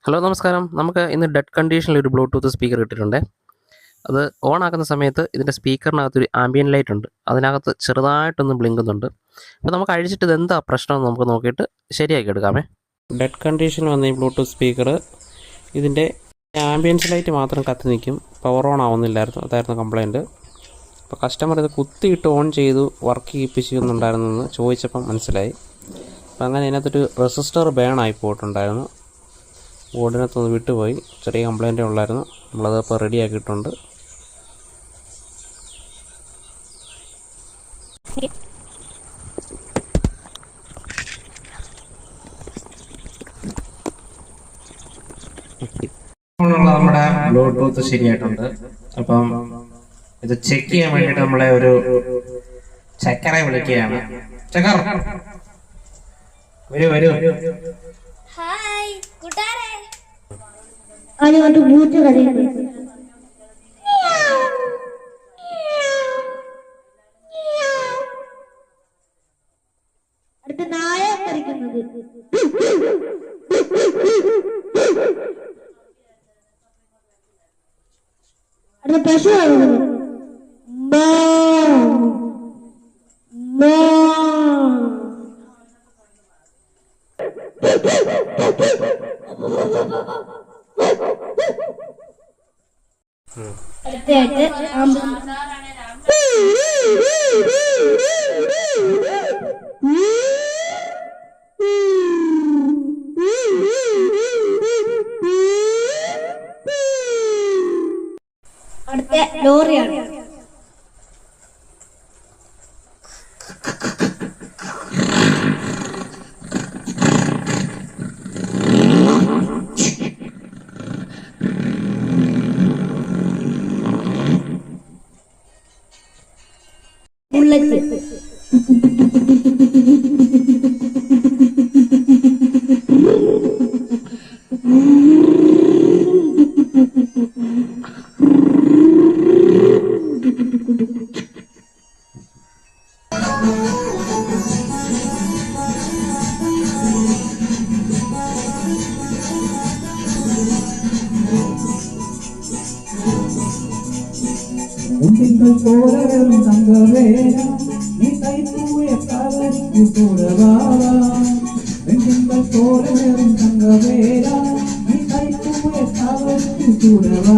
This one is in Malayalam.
ഹലോ നമസ്കാരം. നമുക്ക് ഇന്ന് ഡെഡ് കണ്ടീഷനിൽ ഒരു ബ്ലൂടൂത്ത് സ്പീക്കർ ഇട്ടിട്ടുണ്ട്. അത് ഓൺ ആക്കുന്ന സമയത്ത് ഇതിൻ്റെ സ്പീക്കറിനകത്തൊരു ആംബിയൻ ലൈറ്റ് ഉണ്ട്, അതിനകത്ത് ചെറുതായിട്ടൊന്ന് ബ്ലിങ്കുന്നുണ്ട്. അപ്പോൾ നമുക്ക് അഴിച്ചിട്ട് ഇതെന്താ പ്രശ്നമെന്ന് നമുക്ക് നോക്കിയിട്ട് ശരിയാക്കി എടുക്കാമേ. ഡെഡ് കണ്ടീഷനിൽ വന്ന ഈ ബ്ലൂടൂത്ത് സ്പീക്കർ ഇതിൻ്റെ ആംബിയൻസ് ലൈറ്റ് മാത്രം കത്തി നിൽക്കും, പവർ ഓൺ ആവുന്നില്ലായിരുന്നു, അതായിരുന്നു കംപ്ലയിൻറ്റ്. അപ്പോൾ കസ്റ്റമർ ഇത് കുത്തിയിട്ട് ഓൺ ചെയ്തു വർക്ക് ചെയ്യിപ്പിച്ചിരുന്നുണ്ടായിരുന്നെന്ന് ചോദിച്ചപ്പം മനസ്സിലായി. അപ്പം അങ്ങനെ അതിനകത്തൊരു റെസിസ്റ്റർ ബേൺ ആയി പോയിട്ടുണ്ടായിരുന്നു, ബോർഡിനകത്തൊന്ന് വിട്ടുപോയി, ചെറിയ കംപ്ലയിൻ്റ് ഉള്ളായിരുന്നു. നമ്മളതിപ്പോൾ റെഡി ആക്കിയിട്ടുണ്ട്. നമ്മുടെ ബ്ലൂടൂത്ത് ശരിയായിട്ടുണ്ട്. അപ്പം ഇത് ചെക്ക് ചെയ്യാൻ വേണ്ടിയിട്ട് നമ്മളെ ഒരു ചക്കറെ വിളിക്കുകയാണ്. ചക്കർ വരൂ വരൂ. ഹായ് കൂട്ടാരെ. അതിനകത്ത് പൂച്ച കരയുന്നു. അടുത്ത നായ കരയ്ക്കുന്നത്. അടുത്ത പശു കരയുന്നത്. അടുത്തായിട്ട് അടുത്ത ലോറിയാണ്. ബുള്ളറ്റ്. போலரும் தங்கவேரா நீ தைப்பூய காவலிக்கு கூடவாவா. வெண்ணிங்கள் போலரும் தங்கவேரா நீ தைப்பூய காவலிக்கு கூடவாவா.